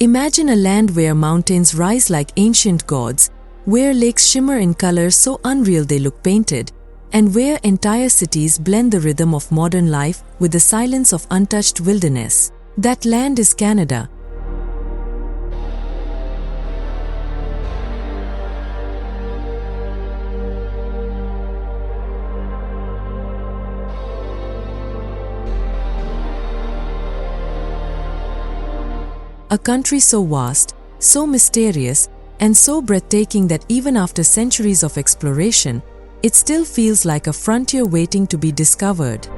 Imagine a land where mountains rise like ancient gods, where lakes shimmer in colors so unreal they look painted, and where entire cities blend the rhythm of modern life with the silence of untouched wilderness. That land is Canada. A country so vast, so mysterious, and so breathtaking that even after centuries of exploration, it still feels like a frontier waiting to be discovered.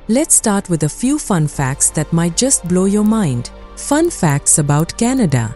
Let's start with a few fun facts that might just blow your mind. Fun facts about Canada.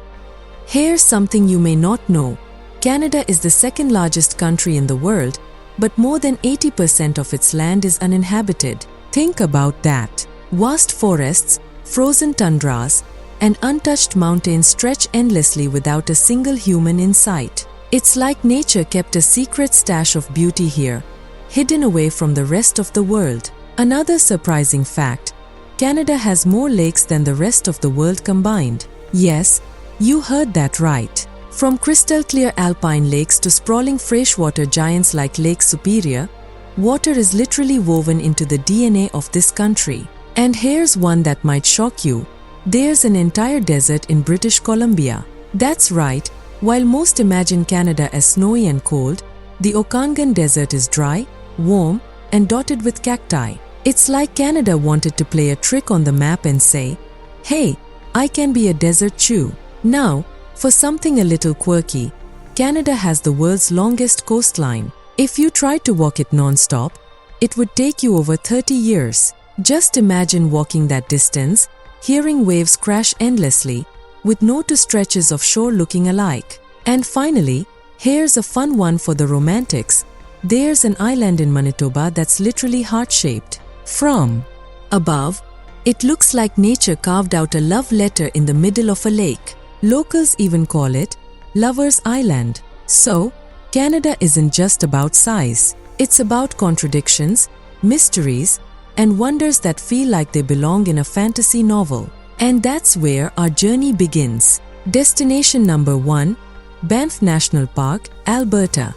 Here's something you may not know. Canada is the second largest country in the world, but more than 80% of its land is uninhabited. Think about that. Vast forests, frozen tundras, and untouched mountains stretch endlessly without a single human in sight. It's like nature kept a secret stash of beauty here, hidden away from the rest of the world. Another surprising fact: Canada has more lakes than the rest of the world combined. Yes, you heard that right. From crystal-clear alpine lakes to sprawling freshwater giants like Lake Superior, water is literally woven into the DNA of this country. And here's one that might shock you. There's an entire desert in British Columbia. That's right, while most imagine Canada as snowy and cold, the Okanagan Desert is dry, warm, and dotted with cacti. It's like Canada wanted to play a trick on the map and say, "Hey, I can be a desert too." Now, for something a little quirky, Canada has the world's longest coastline. If you tried to walk it non-stop, it would take you over 30 years. Just imagine walking that distance, hearing waves crash endlessly, with no two stretches of shore looking alike. And finally, here's a fun one for the romantics. There's an island in Manitoba that's literally heart-shaped. From above, it looks like nature carved out a love letter in the middle of a lake. Locals even call it Lover's Island. So, Canada isn't just about size. It's about contradictions, mysteries, and wonders that feel like they belong in a fantasy novel. And that's where our journey begins. Destination number 1, Banff National Park, Alberta.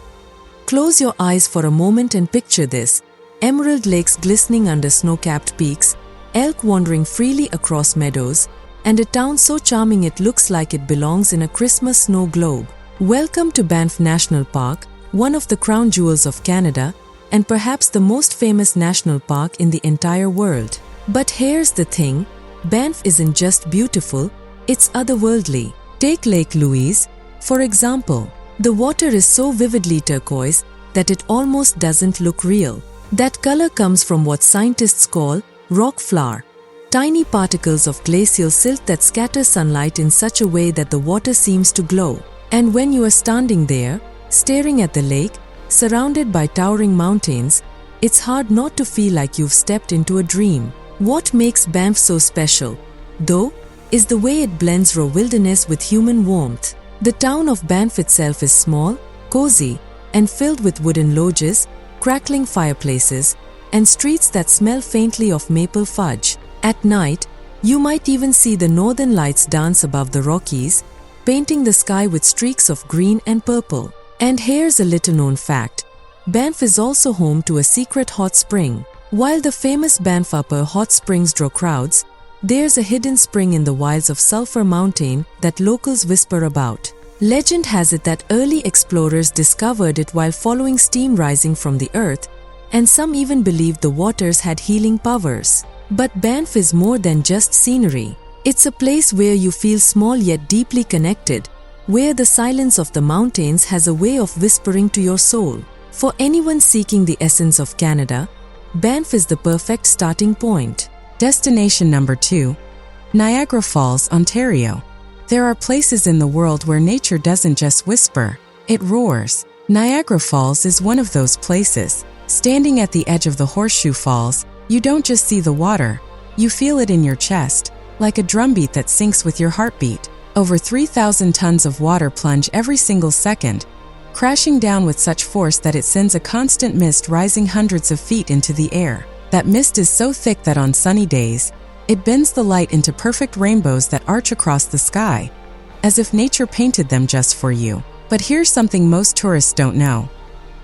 Close your eyes for a moment and picture this: emerald lakes glistening under snow-capped peaks, elk wandering freely across meadows, and a town so charming it looks like it belongs in a Christmas snow globe. Welcome to Banff National Park, one of the crown jewels of Canada, and perhaps the most famous national park in the entire world. But here's the thing, Banff isn't just beautiful, it's otherworldly. Take Lake Louise, for example. The water is so vividly turquoise that it almost doesn't look real. That color comes from what scientists call rock flour, tiny particles of glacial silt that scatter sunlight in such a way that the water seems to glow. And when you are standing there, staring at the lake, surrounded by towering mountains, it's hard not to feel like you've stepped into a dream. What makes Banff so special, though, is the way it blends raw wilderness with human warmth. The town of Banff itself is small, cozy, and filled with wooden lodges, crackling fireplaces, and streets that smell faintly of maple fudge. At night, you might even see the northern lights dance above the Rockies, painting the sky with streaks of green and purple. And here's a little-known fact. Banff is also home to a secret hot spring. While the famous Banff Upper Hot Springs draw crowds, there's a hidden spring in the wilds of Sulphur Mountain that locals whisper about. Legend has it that early explorers discovered it while following steam rising from the earth, and some even believed the waters had healing powers. But Banff is more than just scenery. It's a place where you feel small yet deeply connected, where the silence of the mountains has a way of whispering to your soul. For anyone seeking the essence of Canada, Banff is the perfect starting point. Destination number 2, Niagara Falls, Ontario. There are places in the world where nature doesn't just whisper, it roars. Niagara Falls is one of those places. Standing at the edge of the Horseshoe Falls, you don't just see the water, you feel it in your chest, like a drumbeat that syncs with your heartbeat. Over 3,000 tons of water plunge every single second, crashing down with such force that it sends a constant mist rising hundreds of feet into the air. That mist is so thick that on sunny days, it bends the light into perfect rainbows that arch across the sky, as if nature painted them just for you. But here's something most tourists don't know.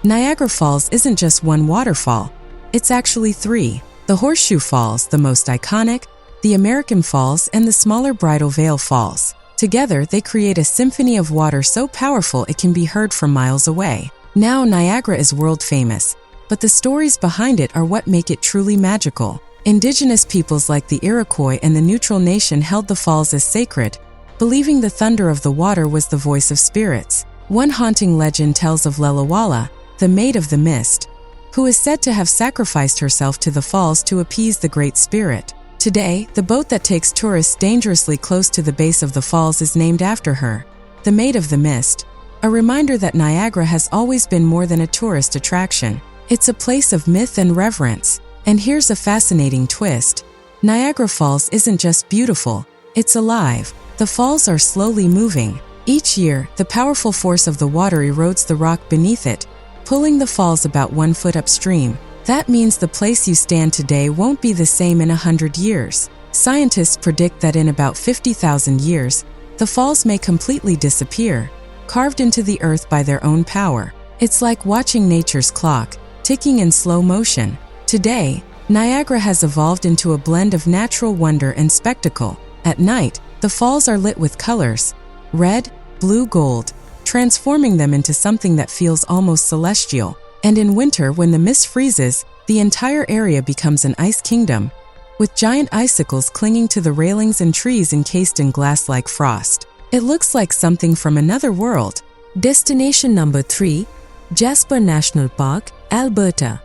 Niagara Falls isn't just one waterfall, it's actually three. The Horseshoe Falls, the most iconic, the American Falls, and the smaller Bridal Veil Falls. Together, they create a symphony of water so powerful it can be heard from miles away. Now, Niagara is world famous, but the stories behind it are what make it truly magical. Indigenous peoples like the Iroquois and the Neutral Nation held the falls as sacred, believing the thunder of the water was the voice of spirits. One haunting legend tells of Lelawala, the Maid of the Mist, who is said to have sacrificed herself to the falls to appease the Great Spirit. Today, the boat that takes tourists dangerously close to the base of the falls is named after her, the Maid of the Mist, a reminder that Niagara has always been more than a tourist attraction. It's a place of myth and reverence. And here's a fascinating twist. Niagara Falls isn't just beautiful, it's alive. The falls are slowly moving. Each year, the powerful force of the water erodes the rock beneath it, pulling the falls about 1 foot upstream. That means the place you stand today won't be the same in 100 years. Scientists predict that in about 50,000 years, the falls may completely disappear, carved into the earth by their own power. It's like watching nature's clock, ticking in slow motion. Today, Niagara has evolved into a blend of natural wonder and spectacle. At night, the falls are lit with colors, red, blue, gold, transforming them into something that feels almost celestial. And in winter, when the mist freezes, the entire area becomes an ice kingdom, with giant icicles clinging to the railings and trees encased in glass-like frost. It looks like something from another world. Destination number 3, Jasper National Park, Alberta.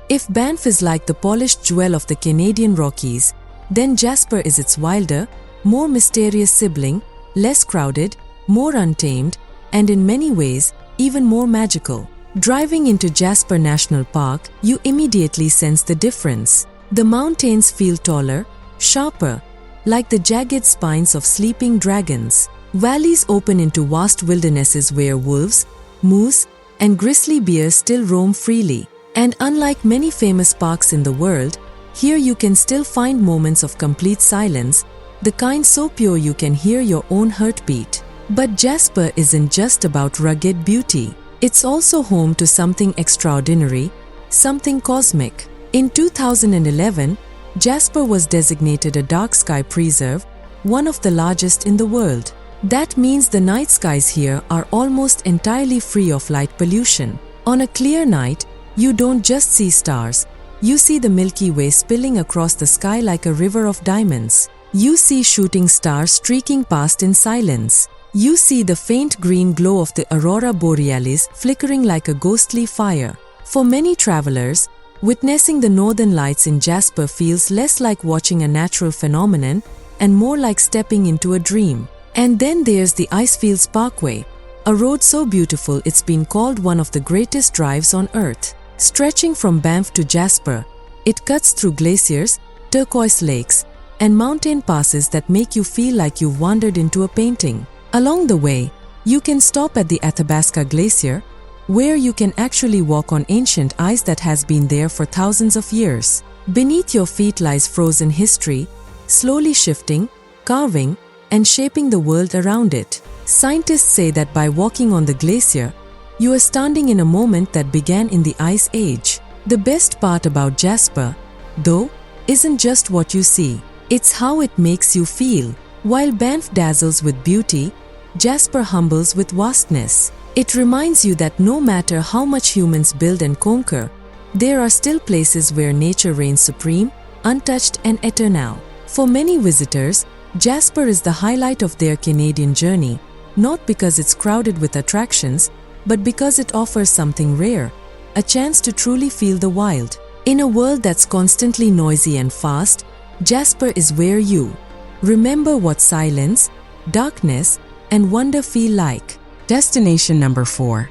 If Banff is like the polished jewel of the Canadian Rockies, then Jasper is its wilder, more mysterious sibling, less crowded, more untamed, and in many ways, even more magical. Driving into Jasper National Park, you immediately sense the difference. The mountains feel taller, sharper, like the jagged spines of sleeping dragons. Valleys open into vast wildernesses where wolves, moose, and grizzly bears still roam freely. And unlike many famous parks in the world, here you can still find moments of complete silence, the kind so pure you can hear your own heartbeat. But Jasper isn't just about rugged beauty. It's also home to something extraordinary, something cosmic. In 2011, Jasper was designated a dark sky preserve, one of the largest in the world. That means the night skies here are almost entirely free of light pollution. On a clear night, you don't just see stars, you see the Milky Way spilling across the sky like a river of diamonds. You see shooting stars streaking past in silence. You see the faint green glow of the aurora borealis flickering like a ghostly fire. For many travelers, witnessing the northern lights in Jasper feels less like watching a natural phenomenon and more like stepping into a dream. And then there's the Icefields Parkway, a road so beautiful it's been called one of the greatest drives on Earth. Stretching from Banff to Jasper, it cuts through glaciers, turquoise lakes, and mountain passes that make you feel like you've wandered into a painting. Along the way, you can stop at the Athabasca Glacier, where you can actually walk on ancient ice that has been there for thousands of years. Beneath your feet lies frozen history, slowly shifting, carving, and shaping the world around it. Scientists say that by walking on the glacier, you are standing in a moment that began in the Ice Age. The best part about Jasper, though, isn't just what you see, it's how it makes you feel. While Banff dazzles with beauty, Jasper humbles with vastness. It reminds you that no matter how much humans build and conquer, there are still places where nature reigns supreme, untouched and eternal. For many visitors, Jasper is the highlight of their Canadian journey, not because it's crowded with attractions, but because it offers something rare, a chance to truly feel the wild. In a world that's constantly noisy and fast, Jasper is where you remember what silence, darkness, and wonder feel like. Destination number 4.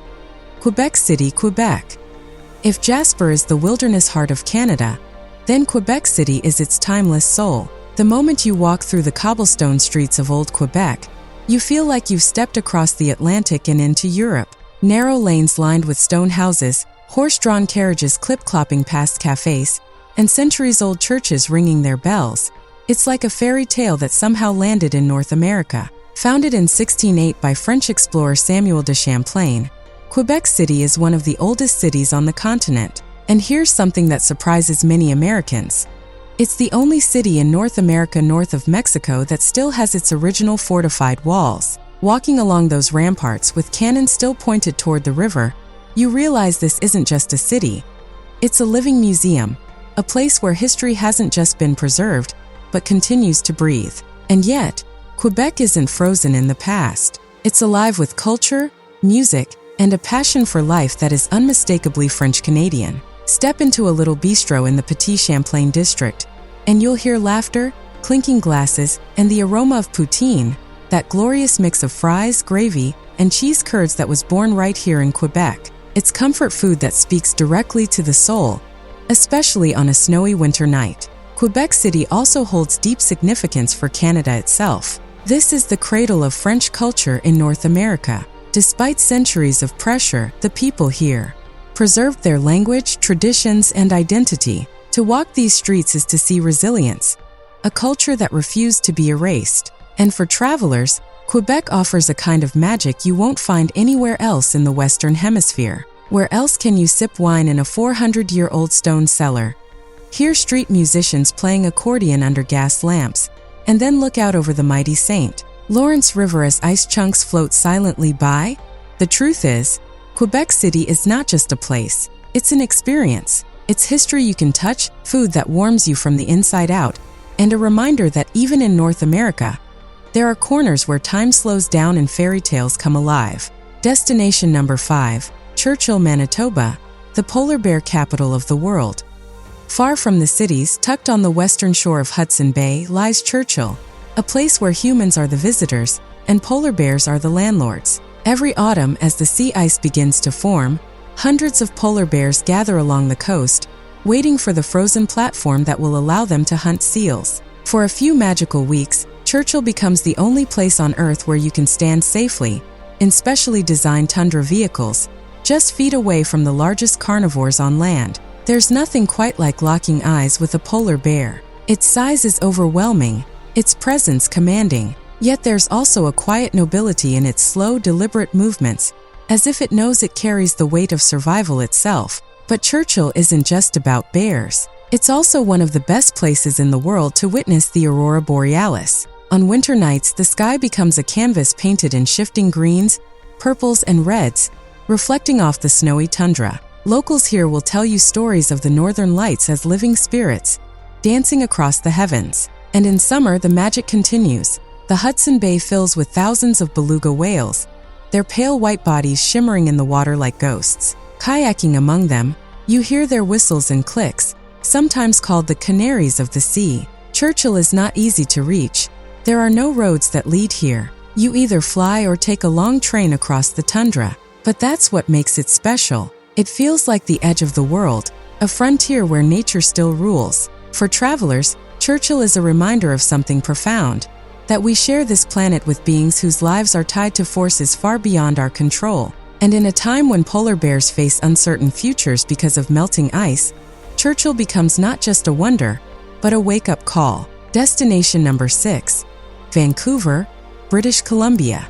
Quebec City, Quebec. If Jasper is the wilderness heart of Canada, then Quebec City is its timeless soul. The moment you walk through the cobblestone streets of old Quebec, you feel like you've stepped across the Atlantic and into Europe. Narrow lanes lined with stone houses, horse-drawn carriages clip-clopping past cafes, and centuries-old churches ringing their bells. It's like a fairy tale that somehow landed in North America. Founded in 1608 by French explorer Samuel de Champlain, Quebec City is one of the oldest cities on the continent. And here's something that surprises many Americans. It's the only city in North America north of Mexico that still has its original fortified walls. Walking along those ramparts with cannons still pointed toward the river, you realize this isn't just a city. It's a living museum, a place where history hasn't just been preserved, but continues to breathe. And yet, Quebec isn't frozen in the past. It's alive with culture, music, and a passion for life that is unmistakably French-Canadian. Step into a little bistro in the Petit Champlain district, and you'll hear laughter, clinking glasses, and the aroma of poutine, that glorious mix of fries, gravy, and cheese curds that was born right here in Quebec. It's comfort food that speaks directly to the soul, especially on a snowy winter night. Quebec City also holds deep significance for Canada itself. This is the cradle of French culture in North America. Despite centuries of pressure, the people here preserved their language, traditions, and identity. To walk these streets is to see resilience, a culture that refused to be erased. And for travelers, Quebec offers a kind of magic you won't find anywhere else in the Western Hemisphere. Where else can you sip wine in a 400-year-old stone cellar, hear street musicians playing accordion under gas lamps, and then look out over the mighty St. Lawrence River as ice chunks float silently by? The truth is, Quebec City is not just a place, it's an experience. It's history you can touch, food that warms you from the inside out, and a reminder that even in North America, there are corners where time slows down and fairy tales come alive. Destination number 5, Churchill, Manitoba, the polar bear capital of the world. Far from the cities, tucked on the western shore of Hudson Bay, lies Churchill, a place where humans are the visitors and polar bears are the landlords. Every autumn, as the sea ice begins to form, hundreds of polar bears gather along the coast, waiting for the frozen platform that will allow them to hunt seals. For a few magical weeks, Churchill becomes the only place on Earth where you can stand safely, in specially designed tundra vehicles, just feet away from the largest carnivores on land. There's nothing quite like locking eyes with a polar bear. Its size is overwhelming, its presence commanding, yet there's also a quiet nobility in its slow, deliberate movements, as if it knows it carries the weight of survival itself. But Churchill isn't just about bears. It's also one of the best places in the world to witness the aurora borealis. On winter nights, the sky becomes a canvas painted in shifting greens, purples, and reds, reflecting off the snowy tundra. Locals here will tell you stories of the northern lights as living spirits, dancing across the heavens. And in summer, the magic continues. The Hudson Bay fills with thousands of beluga whales, their pale white bodies shimmering in the water like ghosts. Kayaking among them, you hear their whistles and clicks, sometimes called the canaries of the sea. Churchill is not easy to reach. There are no roads that lead here. You either fly or take a long train across the tundra. But that's what makes it special. It feels like the edge of the world, a frontier where nature still rules. For travelers, Churchill is a reminder of something profound, that we share this planet with beings whose lives are tied to forces far beyond our control. And in a time when polar bears face uncertain futures because of melting ice, Churchill becomes not just a wonder, but a wake-up call. Destination number 6, Vancouver, British Columbia.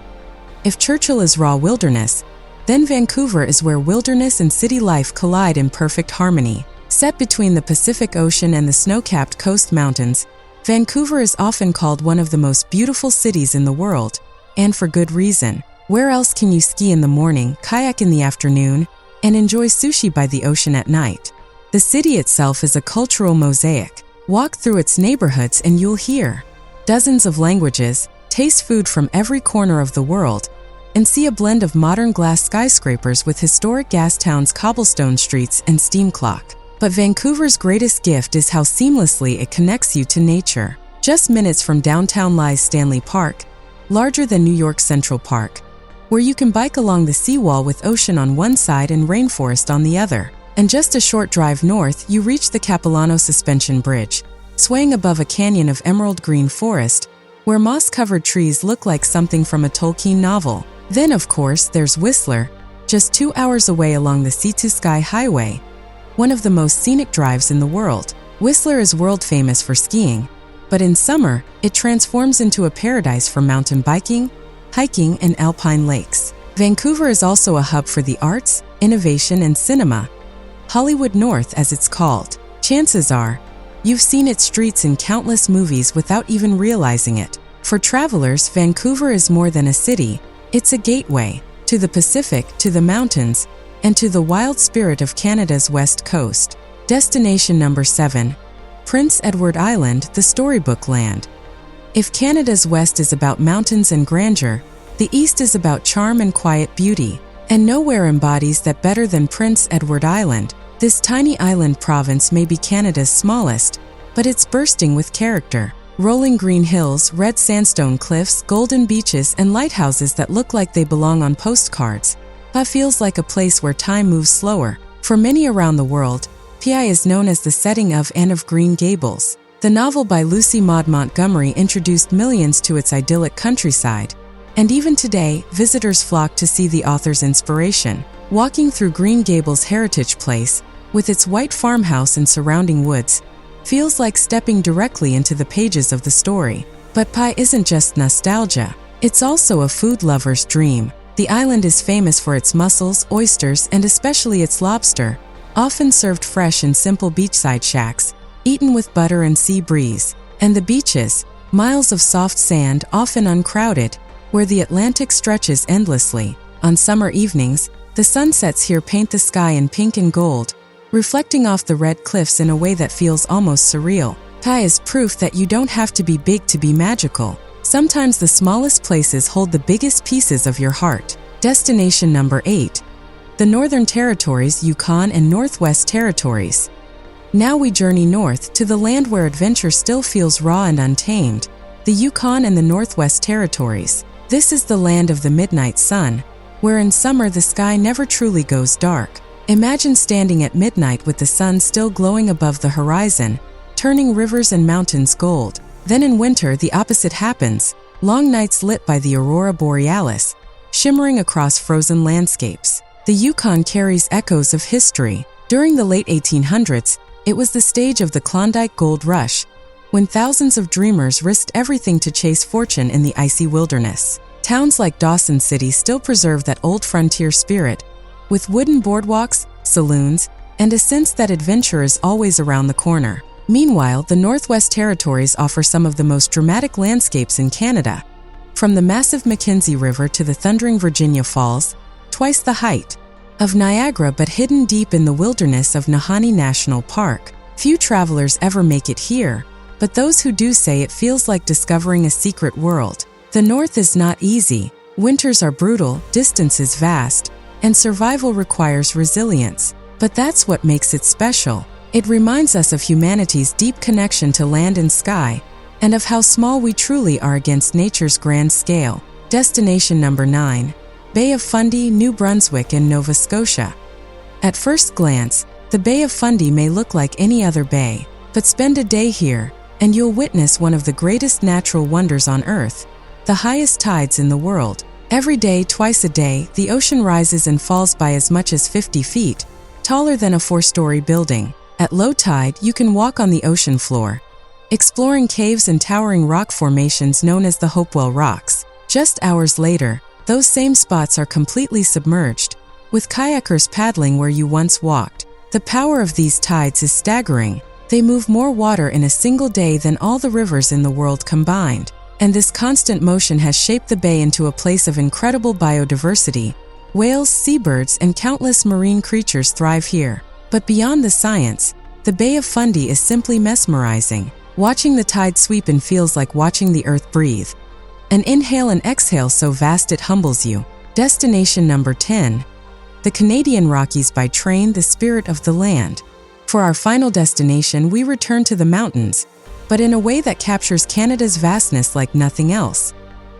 If Churchill is raw wilderness, then Vancouver is where wilderness and city life collide in perfect harmony. Set between the Pacific Ocean and the snow-capped coast mountains, Vancouver is often called one of the most beautiful cities in the world, and for good reason. Where else can you ski in the morning, kayak in the afternoon, and enjoy sushi by the ocean at night? The city itself is a cultural mosaic. Walk through its neighborhoods and you'll hear dozens of languages, taste food from every corner of the world, and see a blend of modern glass skyscrapers with historic gas towns, cobblestone streets, and steam clock. But Vancouver's greatest gift is how seamlessly it connects you to nature. Just minutes from downtown lies Stanley Park, larger than New York's Central Park, where you can bike along the seawall with ocean on one side and rainforest on the other. And just a short drive north, you reach the Capilano Suspension Bridge, swaying above a canyon of emerald green forest, where moss-covered trees look like something from a Tolkien novel. Then, of course, there's Whistler, just 2 hours away along the Sea-to-Sky Highway, one of the most scenic drives in the world. Whistler is world famous for skiing, but in summer, it transforms into a paradise for mountain biking, hiking, and alpine lakes. Vancouver is also a hub for the arts, innovation, and cinema, Hollywood North as it's called. Chances are, you've seen its streets in countless movies without even realizing it. For travelers, Vancouver is more than a city. It's a gateway to the Pacific, to the mountains, and to the wild spirit of Canada's west coast. Destination number 7. Prince Edward Island, the storybook land. If Canada's west is about mountains and grandeur, the east is about charm and quiet beauty, and nowhere embodies that better than Prince Edward Island. This tiny island province may be Canada's smallest, but it's bursting with character. Rolling green hills, red sandstone cliffs, golden beaches, and lighthouses that look like they belong on postcards. It feels like a place where time moves slower. For many around the world, PI is known as the setting of Anne of Green Gables. The novel by Lucy Maud Montgomery introduced millions to its idyllic countryside, and even today, visitors flock to see the author's inspiration. Walking through Green Gables Heritage Place, with its white farmhouse and surrounding woods, feels like stepping directly into the pages of the story. But pie isn't just nostalgia, it's also a food lover's dream. The island is famous for its mussels, oysters, and especially its lobster, often served fresh in simple beachside shacks, eaten with butter and sea breeze. And the beaches, miles of soft sand, often uncrowded, where the Atlantic stretches endlessly. On summer evenings, the sunsets here paint the sky in pink and gold, reflecting off the red cliffs in a way that feels almost surreal. Pie is proof that you don't have to be big to be magical. Sometimes the smallest places hold the biggest pieces of your heart. Destination number 8. The Northern Territories, Yukon and Northwest Territories. Now we journey north to the land where adventure still feels raw and untamed, the Yukon and the Northwest Territories. This is the land of the midnight sun, where in summer the sky never truly goes dark. Imagine standing at midnight with the sun still glowing above the horizon, turning rivers and mountains gold. Then in winter the opposite happens, long nights lit by the aurora borealis, shimmering across frozen landscapes. The Yukon carries echoes of history. During the late 1800s, it was the stage of the Klondike Gold Rush, when thousands of dreamers risked everything to chase fortune in the icy wilderness. Towns like Dawson City still preserve that old frontier spirit, with wooden boardwalks, saloons, and a sense that adventure is always around the corner. Meanwhile, the Northwest Territories offer some of the most dramatic landscapes in Canada. From the massive Mackenzie River to the thundering Virginia Falls, twice the height of Niagara but hidden deep in the wilderness of Nahanni National Park. Few travelers ever make it here, but those who do say it feels like discovering a secret world. The North is not easy. Winters are brutal, distances vast, and survival requires resilience. But that's what makes it special. It reminds us of humanity's deep connection to land and sky, and of how small we truly are against nature's grand scale. Destination number 9. Bay of Fundy, New Brunswick and Nova Scotia. At first glance, the Bay of Fundy may look like any other bay, but spend a day here, and you'll witness one of the greatest natural wonders on Earth, the highest tides in the world. Every day, twice a day, the ocean rises and falls by as much as 50 feet, taller than a 4-story building. At low tide, you can walk on the ocean floor, exploring caves and towering rock formations known as the Hopewell Rocks. Just hours later, those same spots are completely submerged, with kayakers paddling where you once walked. The power of these tides is staggering. They move more water in a single day than all the rivers in the world combined. And this constant motion has shaped the bay into a place of incredible biodiversity. Whales, seabirds, and countless marine creatures thrive here. But beyond the science, the Bay of Fundy is simply mesmerizing. Watching the tide sweep in feels like watching the earth breathe. An inhale and exhale so vast it humbles you. Destination number 10. The Canadian Rockies by train, the spirit of the land. For our final destination, we return to the mountains, but in a way that captures Canada's vastness like nothing else.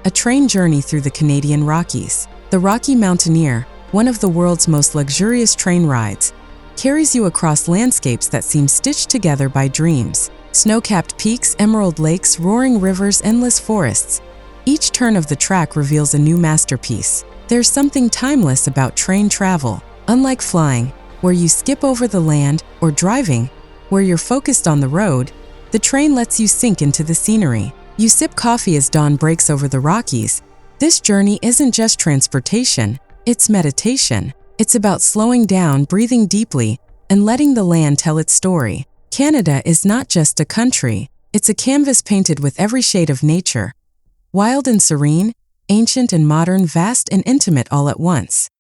A train journey through the Canadian Rockies. The Rocky Mountaineer, one of the world's most luxurious train rides, carries you across landscapes that seem stitched together by dreams. Snow-capped peaks, emerald lakes, roaring rivers, endless forests. Each turn of the track reveals a new masterpiece. There's something timeless about train travel. Unlike flying, where you skip over the land, or driving, where you're focused on the road, the train lets you sink into the scenery. You sip coffee as dawn breaks over the Rockies. This journey isn't just transportation, it's meditation. It's about slowing down, breathing deeply, and letting the land tell its story. Canada is not just a country, it's a canvas painted with every shade of nature. Wild and serene, ancient and modern, vast and intimate all at once.